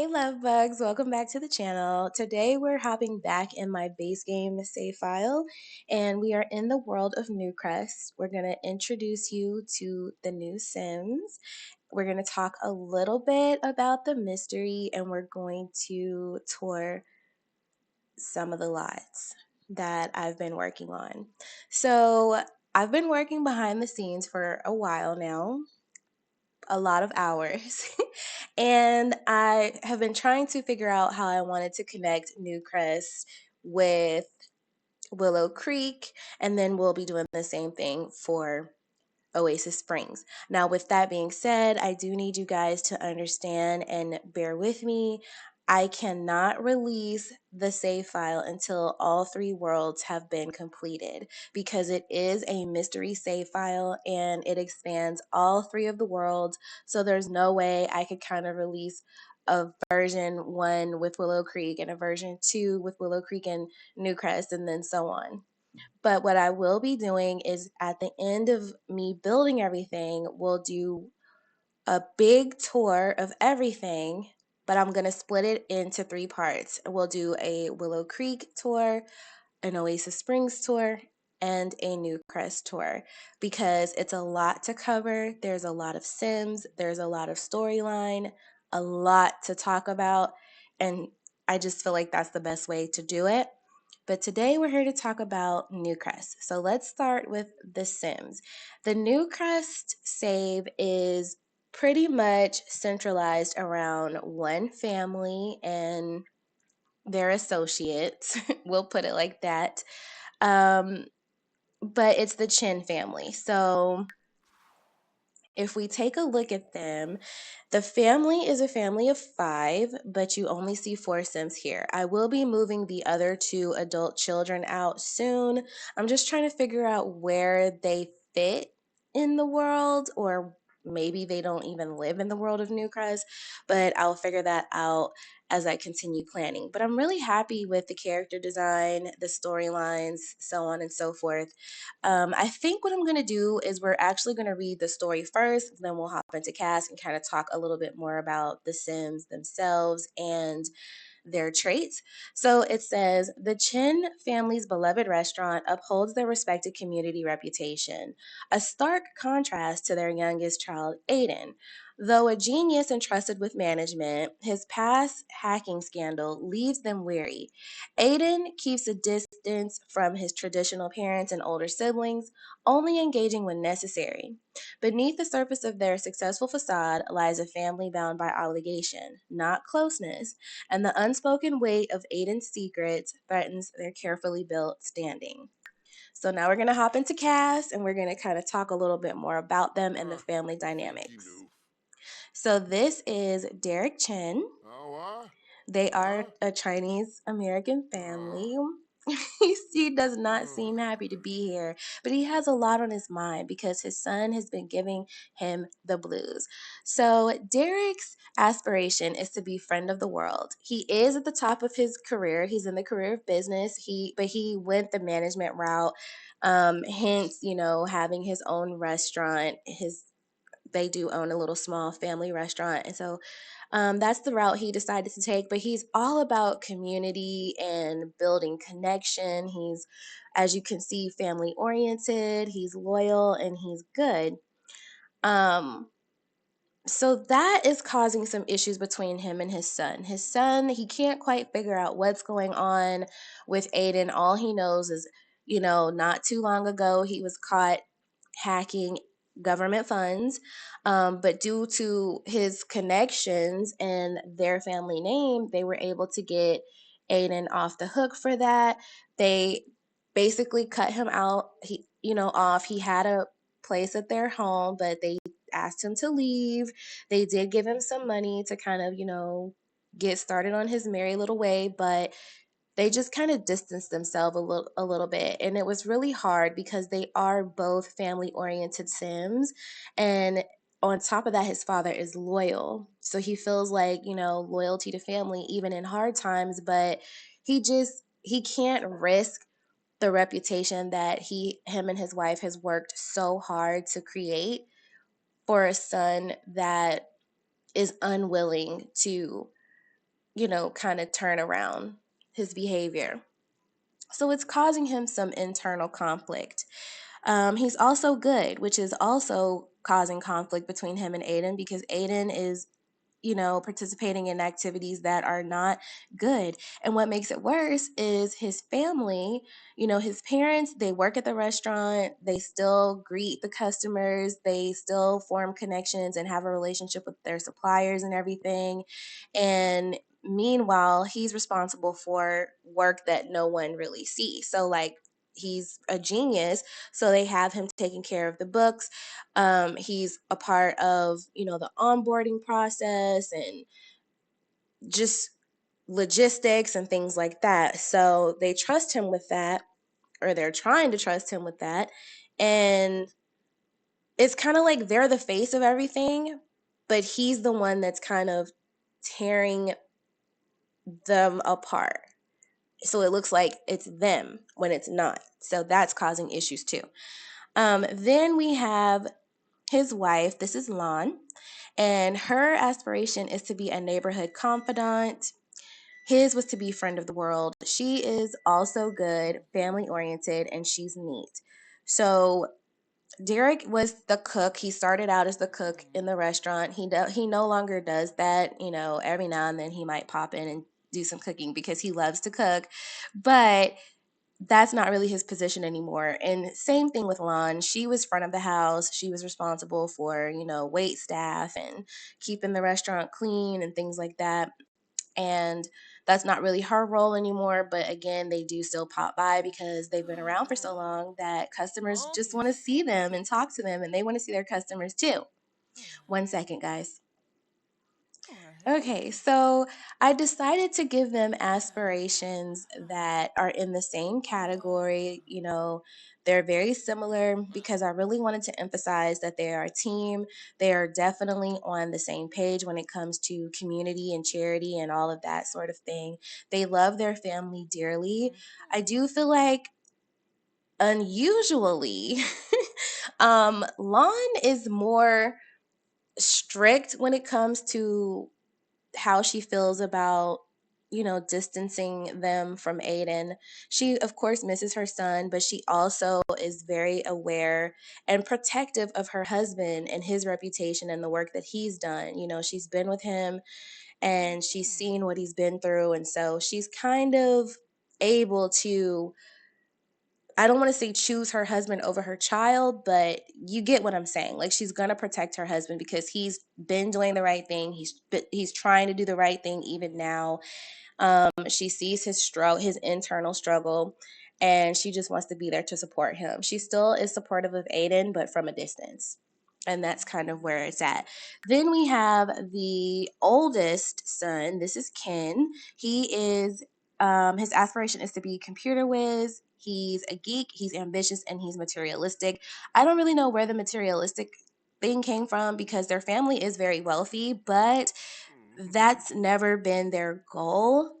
love bugs, welcome back to the channel. Today we're hopping back in my base game save file and we are in the world of Newcrest. We're going to introduce you to the new Sims. We're going to talk a little bit about the mystery and we're going to tour some of the lots that I've been working on. So I've been working behind the scenes for a while now, a lot of hours. And I have been trying to figure out how I wanted to connect Newcrest with Willow Creek, and then we'll be doing the same thing for Oasis Springs. Now, with that being said, I do need you guys to understand and bear with me. I cannot release the save file until all three worlds have been completed because it is a mystery save file and it expands all three of the worlds. So there's no way I could kind of release a version 1 with Willow Creek and a version 2 with Willow Creek and Newcrest and then so on. But what I will be doing is at the end of me building everything, we'll do a big tour of everything, but I'm going to split it into 3 parts. We'll do a Willow Creek tour, an Oasis Springs tour, and a Newcrest tour because it's a lot to cover. There's a lot of Sims, there's a lot of storyline, a lot to talk about, and I just feel like that's the best way to do it. But today we're here to talk about Newcrest. So let's start with The Sims. The Newcrest save is pretty much centralized around one family and their associates. We'll put it like that. Um, but it's the Chen family. So if we take a look at them, the family is a family of 5, but you only see 4 Sims here. I will be moving the other 2 adult children out soon. I'm just trying to figure out where they fit in the world, or maybe they don't even live in the world of Newcrest, but I'll figure that out as I continue planning. But I'm really happy with the character design, the storylines, so on and so forth. I think what I'm going to do is we're actually going to read the story first, then we'll hop into cast and kind of talk a little bit more about the Sims themselves and their traits. So it says the Chen family's beloved restaurant upholds their respected community reputation, a stark contrast to their youngest child, Aiden. Though a genius entrusted with management, his past hacking scandal leaves them weary. Aiden keeps a distance from his traditional parents and older siblings, only engaging when necessary. Beneath the surface of their successful facade lies a family bound by obligation, not closeness, and the unspoken weight of Aiden's secrets threatens their carefully built standing. So now we're going to hop into cast and we're going to kind of talk a little bit more about them and the family dynamics. So this is Derek Chen. They are a Chinese American family. He does not seem happy to be here, but he has a lot on his mind because his son has been giving him the blues. So Derek's aspiration is to be friend of the world. He is at the top of his career. He's in the career of business. But he went the management route. Hence, having his own restaurant. They do own a little small family restaurant, and so that's the route he decided to take. But he's all about community and building connection. He's, as you can see, family oriented. He's loyal and he's good. Um, so that is causing some issues between him and his son. His son, he can't quite figure out what's going on with Aiden. All he knows is, not too long ago, he was caught hacking government funds. But due to his connections and their family name, they were able to get Aiden off the hook for that. They basically cut him out, off. He had a place at their home, but they asked him to leave. They did give him some money to kind of, get started on his merry little way, but they just kind of distanced themselves a little bit. And it was really hard because they are both family oriented Sims. And on top of that, his father is loyal. So he feels like, loyalty to family, even in hard times, but he can't risk the reputation that him and his wife has worked so hard to create for a son that is unwilling to kind of turn around his behavior. So it's causing him some internal conflict. He's also good, which is also causing conflict between him and Aiden because Aiden is participating in activities that are not good. And what makes it worse is his family, his parents, they work at the restaurant, they still greet the customers, they still form connections and have a relationship with their suppliers and everything. And meanwhile, he's responsible for work that no one really sees. So, like, he's a genius, so they have him taking care of the books. He's a part of the onboarding process and just logistics and things like that. So they trust him with that, or they're trying to trust him with that. And it's kind of like they're the face of everything, but he's the one that's kind of tearing them apart. So it looks like it's them when it's not. So that's causing issues too. Then we have his wife. This is Lon. And her aspiration is to be a neighborhood confidant. His was to be friend of the world. She is also good, family oriented, and she's neat. So Derek was the cook. He started out as the cook in the restaurant. He no longer does that. Every now and then he might pop in and do some cooking because he loves to cook, but that's not really his position anymore. And same thing with Lon. She was front of the house. She was responsible for, wait staff and keeping the restaurant clean and things like that. And that's not really her role anymore. But again, they do still pop by because they've been around for so long that customers just want to see them and talk to them, and they want to see their customers too. 1 second, guys. Okay, so I decided to give them aspirations that are in the same category. They're very similar because I really wanted to emphasize that they are a team. They are definitely on the same page when it comes to community and charity and all of that sort of thing. They love their family dearly. I do feel like unusually, Lon is more strict when it comes to how she feels about distancing them from Aiden. She of course misses her son, but she also is very aware and protective of her husband and his reputation and the work that he's done. She's been with him and she's seen what he's been through, and so she's kind of able to, I don't want to say choose her husband over her child, but you get what I'm saying. Like, she's going to protect her husband because he's been doing the right thing. He's trying to do the right thing even now. She sees his internal struggle, and she just wants to be there to support him. She still is supportive of Aiden, but from a distance. And that's kind of where it's at. Then we have the oldest son. This is Ken. His aspiration is to be computer whiz. He's a geek, he's ambitious, and he's materialistic. I don't really know where the materialistic thing came from because their family is very wealthy, but that's never been their goal.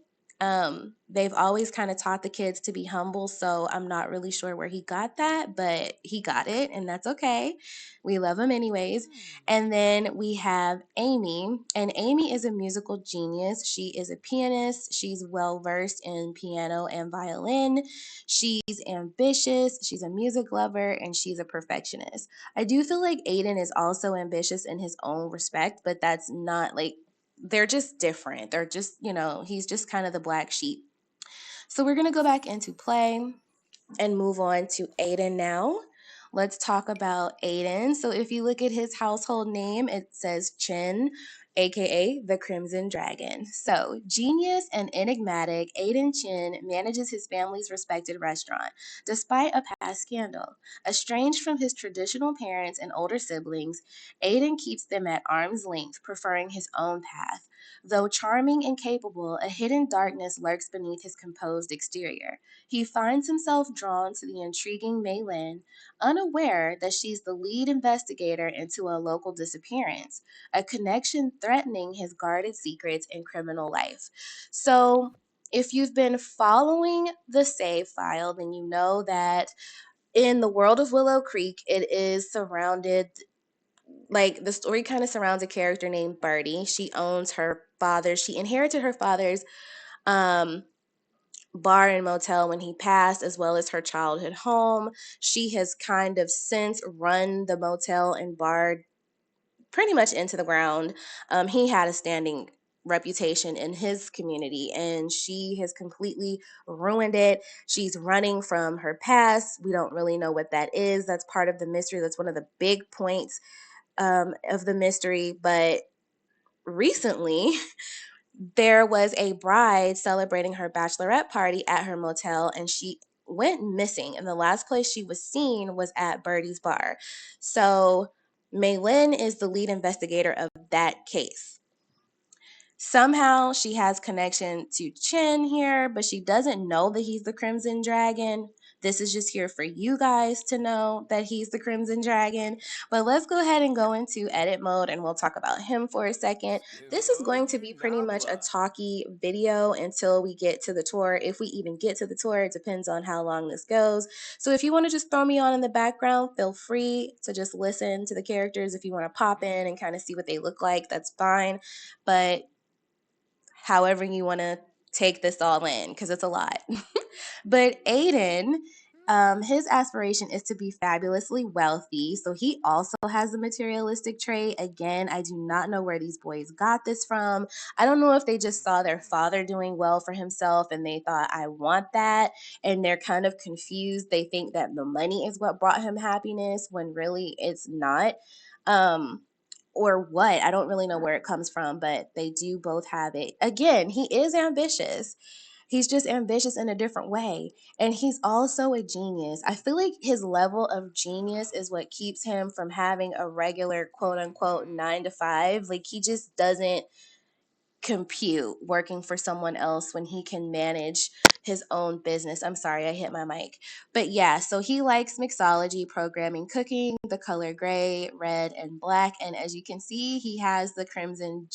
They've always kind of taught the kids to be humble, so I'm not really sure where he got that, but he got it, and that's okay. We love him anyways. And then we have Amy, and Amy is a musical genius. She is a pianist. She's well versed in piano and violin. She's ambitious. She's a music lover, and she's a perfectionist. I do feel like Aiden is also ambitious in his own respect, but that's not like they're just different. They're just, he's just kind of the black sheep. So we're going to go back into play and move on to Aiden now. Let's talk about Aiden. So if you look at his household name, it says Chen, aka the Crimson Dragon. So, genius and enigmatic, Aiden Chen manages his family's respected restaurant, despite a past scandal. Estranged from his traditional parents and older siblings, Aiden keeps them at arm's length, preferring his own path. Though charming and capable, a hidden darkness lurks beneath his composed exterior. He finds himself drawn to the intriguing Mei Lin, unaware that she's the lead investigator into a local disappearance, a connection threatening his guarded secrets and criminal life. So, if you've been following the save file, then you know that in the world of Willow Creek, it is surrounded like the story kind of surrounds a character named Birdie. She inherited her father's um bar and motel when he passed, as well as her childhood home. She has kind of since run the motel and bar pretty much into the ground. He had a standing reputation in his community, and she has completely ruined it. She's running from her past. We don't really know what that is. That's part of the mystery. That's one of the big points of the mystery. But recently, there was a bride celebrating her bachelorette party at her motel, and she went missing. And the last place she was seen was at Birdie's bar. So Maylin is the lead investigator of that case. Somehow she has connection to Chen here, but she doesn't know that he's the Crimson Dragon. This is just here for you guys to know that he's the Crimson Dragon. But let's go ahead and go into edit mode and we'll talk about him for a second. This is going to be pretty much a talky video until we get to the tour. If we even get to the tour, it depends on how long this goes. So if you want to just throw me on in the background, feel free to just listen to the characters. If you want to pop in and kind of see what they look like, that's fine. But however you want to take this all in, because it's a lot. But Aiden, his aspiration is to be fabulously wealthy. So he also has the materialistic trait. Again, I do not know where these boys got this from. I don't know if they just saw their father doing well for himself and they thought, I want that. And they're kind of confused. They think that the money is what brought him happiness when really it's not. Um, or what. I don't really know where it comes from, but they do both have it. Again, he is ambitious. He's just ambitious in a different way. And he's also a genius. I feel like his level of genius is what keeps him from having a regular quote unquote 9 to 5. Like he just doesn't compute working for someone else when he can manage his own business. I'm sorry, I hit my mic. But yeah, so he likes mixology, programming, cooking, the color gray, red, and black. And as you can see, he has the crimson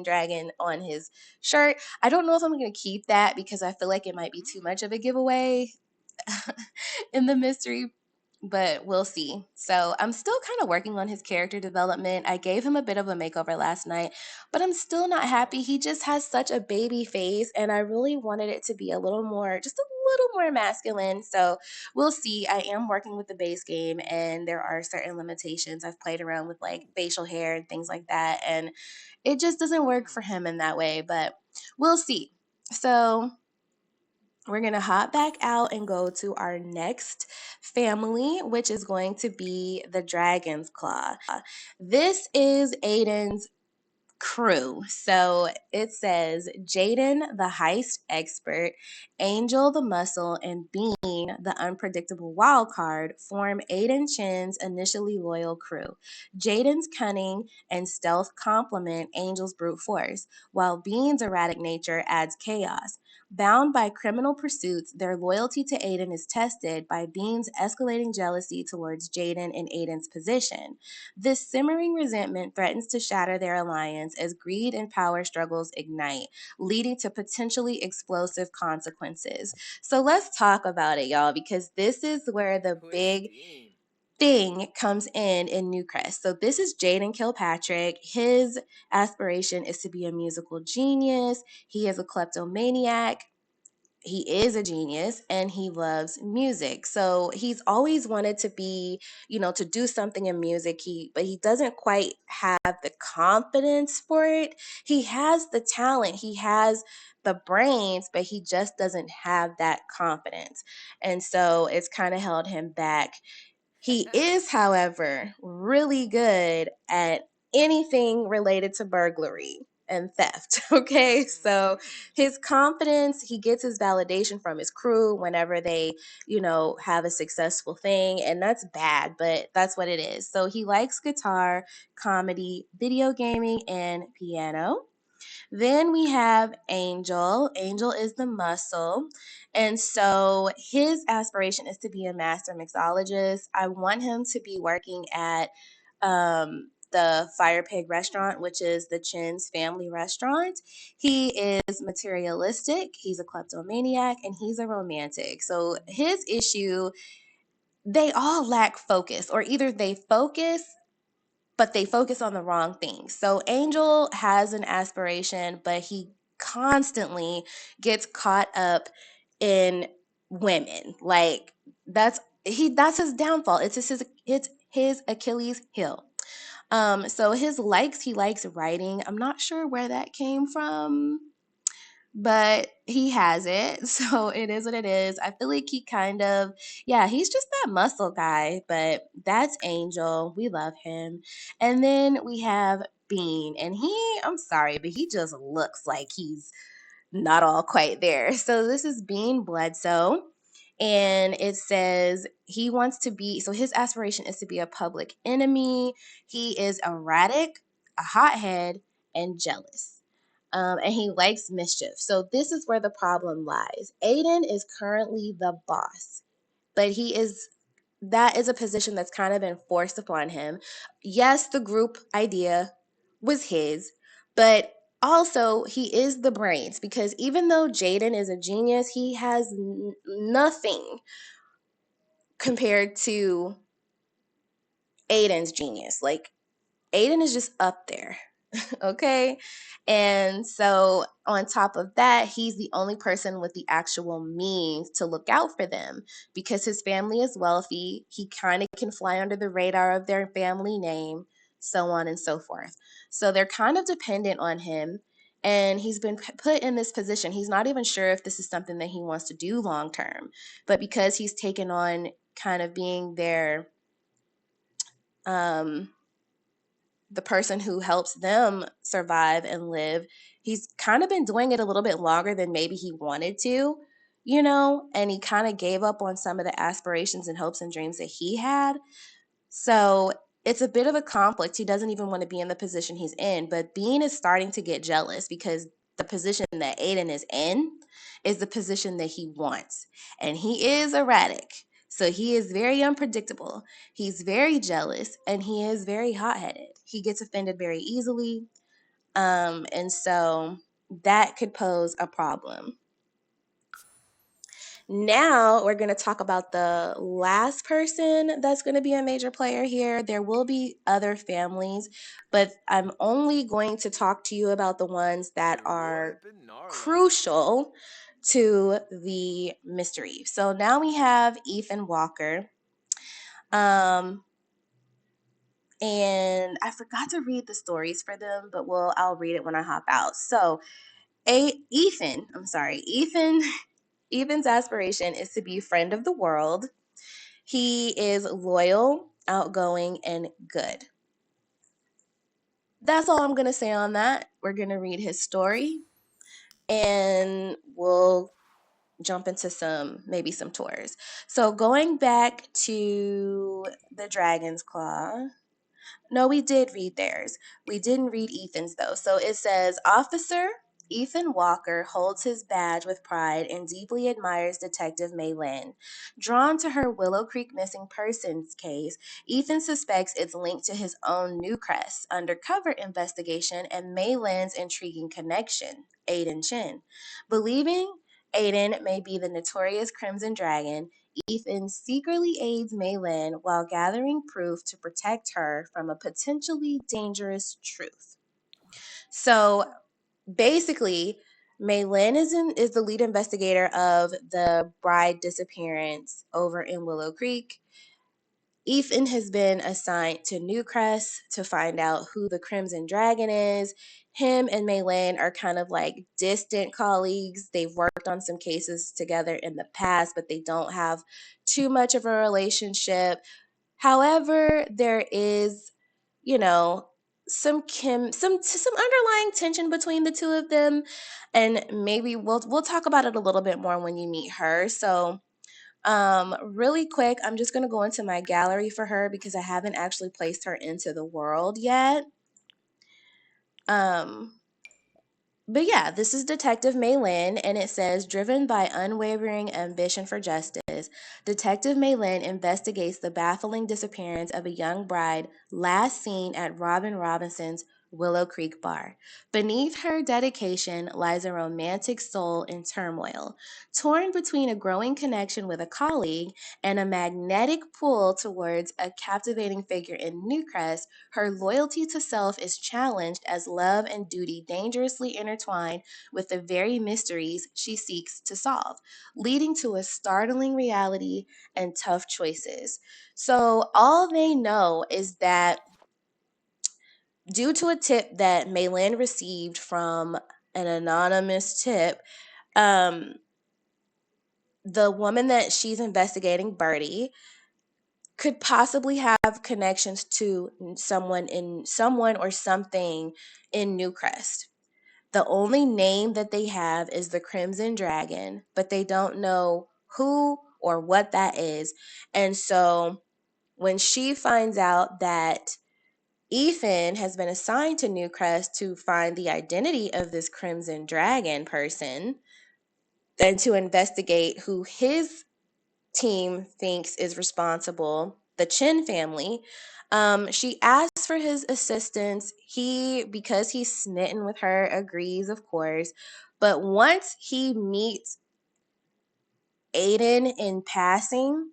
dragon on his shirt. I don't know if I'm going to keep that because I feel like it might be too much of a giveaway in the mystery, but we'll see. So I'm still kind of working on his character development. I gave him a bit of a makeover last night, but I'm still not happy. He just has such a baby face, and I really wanted it to be a little more, just a little more masculine. So we'll see. I am working with the base game, and there are certain limitations. I've played around with like facial hair and things like that, and it just doesn't work for him in that way, but we'll see. So we're going to hop back out and go to our next family, which is going to be the Dragon's Claw. This is Aiden's crew. So it says Jaden, the heist expert, Angel, the muscle, and Bean, the unpredictable wild card, form Aiden Chen's initially loyal crew. Jaden's cunning and stealth complement Angel's brute force, while Bean's erratic nature adds chaos. Bound by criminal pursuits, their loyalty to Aiden is tested by Bean's escalating jealousy towards Jaden in Aiden's position. This simmering resentment threatens to shatter their alliance as greed and power struggles ignite, leading to potentially explosive consequences. So let's talk about it, y'all, because this is where the big thing comes in Newcrest. So this is Jaden Kilpatrick. His aspiration is to be a musical genius. He is a kleptomaniac. He is a genius and he loves music. So he's always wanted to be, to do something in music. But he doesn't quite have the confidence for it. He has the talent, he has the brains, but he just doesn't have that confidence. And so it's kind of held him back. He is, however, really good at anything related to burglary and theft. Okay. So his confidence, he gets his validation from his crew whenever they, have a successful thing. And that's bad, but that's what it is. So he likes guitar, comedy, video gaming, and piano. Then we have Angel. Angel is the muscle. And so his aspiration is to be a master mixologist. I want him to be working at the Fire Pig restaurant, which is the Chen's family restaurant. He is materialistic, he's a kleptomaniac, and he's a romantic. So his issue, they all lack focus, or either they focus but they focus on the wrong things. So Angel has an aspiration, but he constantly gets caught up in women. Like that's his downfall. It's his Achilles heel. So his likes, he likes writing. I'm not sure where that came from, but he has it. So it is what it is. I feel like he kind of, yeah, he's just that muscle guy, but that's Angel. We love him. And then we have Bean, and I'm sorry, but he just looks like he's not all quite there. So this is Bean Bledsoe. And it says he wants to be, so his aspiration is to be a public enemy. He is erratic, a hothead, and jealous. And he likes mischief. So this is where the problem lies. Aiden is currently the boss, but that is a position that's kind of been forced upon him. Yes, the group idea was his, but also he is the brains, because even though Jaden is a genius, he has nothing compared to Aiden's genius. Like, Aiden is just up there. Okay. And so, on top of that, he's the only person with the actual means to look out for them because his family is wealthy. He kind of can fly under the radar of their family name, so on and so forth. So, they're kind of dependent on him. And he's been put in this position. He's not even sure if this is something that he wants to do long term. But because he's taken on kind of being um, the person who helps them survive and live, he's kind of been doing it a little bit longer than maybe he wanted to, and he kind of gave up on some of the aspirations and hopes and dreams that he had. So it's a bit of a conflict. He doesn't even want to be in the position he's in, but Bean is starting to get jealous because the position that Aiden is in is the position that he wants. And he is erratic. So he is very unpredictable. He's very jealous and he is very hot headed. He gets offended very easily. And so that could pose a problem. Now we're going to talk about the last person that's going to be a major player here. There will be other families, but I'm only going to talk to you about the ones that are crucial to the mystery. So now we have Ethan Walker. And I forgot to read the stories for them, but I'll read it when I hop out. So Ethan's aspiration is to be friend of the world. He is loyal, outgoing, and good. That's all I'm going to say on that. We're going to read his story and we'll jump into maybe some tours. So going back to the Dragon's Claw. No, we did read theirs. We didn't read Ethan's, though. So it says, Officer Ethan Walker holds his badge with pride and deeply admires Detective May Lynn. Drawn to her Willow Creek missing persons case, Ethan suspects it's linked to his own Newcrest undercover investigation and May Lynn's intriguing connection, Aiden Chen. Believing Aiden may be the notorious Crimson Dragon, Ethan secretly aids May Lynn while gathering proof to protect her from a potentially dangerous truth. So basically, May Lynn is the lead investigator of the bride disappearance over in Willow Creek. Ethan has been assigned to Newcrest to find out who the Crimson Dragon is. Him and May Lynn are kind of like distant colleagues. They've worked on some cases together in the past, but they don't have too much of a relationship. However, there is, some underlying tension between the two of them, and maybe we'll talk about it a little bit more when you meet her. So really quick, I'm just going to go into my gallery for her because I haven't actually placed her into the world yet. But yeah, this is Detective May Lynn, and it says, driven by unwavering ambition for justice, Detective May Lynn investigates the baffling disappearance of a young bride last seen at Robin Robinson's Willow Creek Bar. Beneath her dedication lies a romantic soul in turmoil, torn between a growing connection with a colleague and a magnetic pull towards a captivating figure in Newcrest. Her loyalty to self is challenged as love and duty dangerously intertwine with the very mysteries she seeks to solve, leading to a startling reality and tough choices. So, all they know is that due to a tip that Maylin received from an anonymous tip, um, the woman that she's investigating, Birdie, could possibly have connections to someone or something in Newcrest. The only name that they have is the Crimson Dragon, but they don't know who or what that is. And so when she finds out that Ethan has been assigned to Newcrest to find the identity of this Crimson Dragon person and to investigate who his team thinks is responsible, the Chen family. She asks for his assistance. He, because he's smitten with her, agrees, of course. But once he meets Aiden in passing,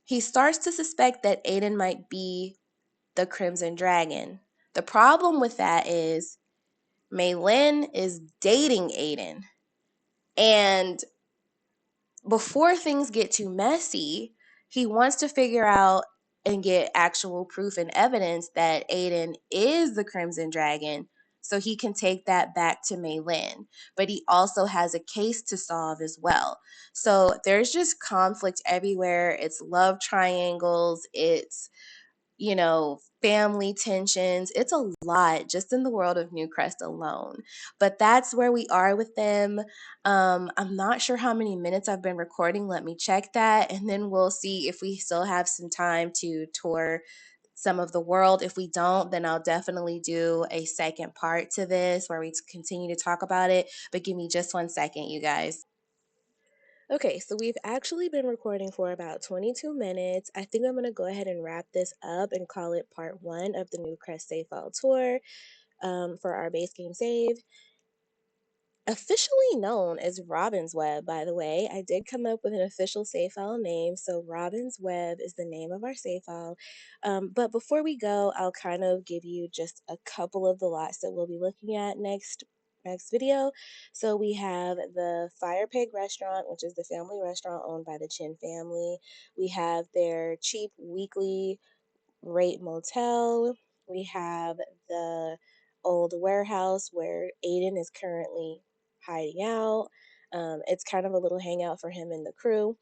he starts to suspect that Aiden might be the Crimson Dragon. The problem with that is Maylin is dating Aiden. And before things get too messy, he wants to figure out and get actual proof and evidence that Aiden is the Crimson Dragon so he can take that back to Maylin. But he also has a case to solve as well. So there's just conflict everywhere. It's love triangles, it's family tensions. It's a lot just in the world of Newcrest alone. But that's where we are with them. I'm not sure how many minutes I've been recording. Let me check that, and then we'll see if we still have some time to tour some of the world. If we don't, then I'll definitely do a second part to this where we continue to talk about it. But give me just 1 second, you guys. Okay, so we've actually been recording for about 22 minutes. I think I'm going to go ahead and wrap this up and call it part one of the Newcrest Save File Tour for our base game save. Officially known as RobinsWeb, by the way. I did come up with an official save file name, so RobinsWeb is the name of our save file. But before we go, I'll kind of give you just a couple of the lots that we'll be looking at next video. So we have the Fire Pig restaurant, which is the family restaurant owned by the Chen family. We have their cheap weekly rate motel. We have the old warehouse where Aiden is currently hiding out. It's kind of a little hangout for him and the crew.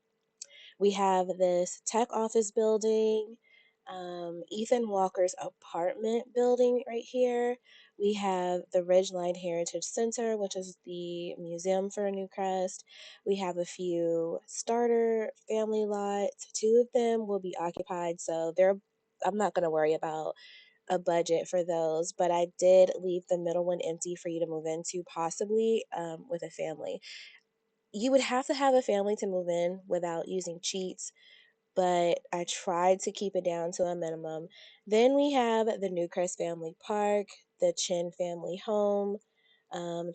We have this tech office building, Ethan Walker's apartment building right here. We have the Ridgeline Heritage Center, which is the museum for Newcrest. We have a few starter family lots. Two of them will be occupied, so I'm not going to worry about a budget for those, but I did leave the middle one empty for you to move into, possibly with a family. You would have to have a family to move in without using cheats, but I tried to keep it down to a minimum. Then we have the Newcrest Family Park, the Chen Family Home,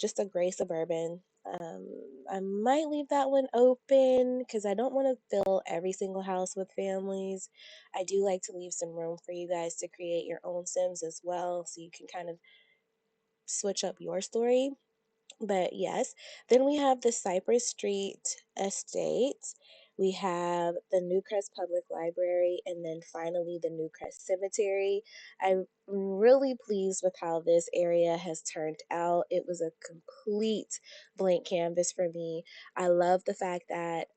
just a gray suburban. I might leave that one open because I don't want to fill every single house with families. I do like to leave some room for you guys to create your own Sims as well, so you can kind of switch up your story. But yes, then we have the Cypress Street Estate. We have the Newcrest Public Library, and then finally the Newcrest Cemetery. I'm really pleased with how this area has turned out. It was a complete blank canvas for me. I love the fact that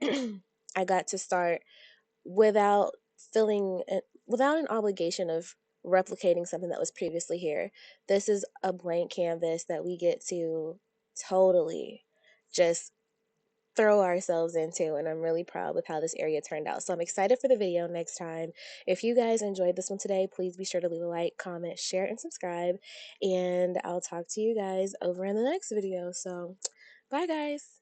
I got to start without without an obligation of replicating something that was previously here. This is a blank canvas that we get to totally just throw ourselves into, and I'm really proud with how this area turned out. So I'm excited for the video next time. If you guys enjoyed this one today, please be sure to leave a like, comment, share, and subscribe, and I'll talk to you guys over in the next video. So bye guys.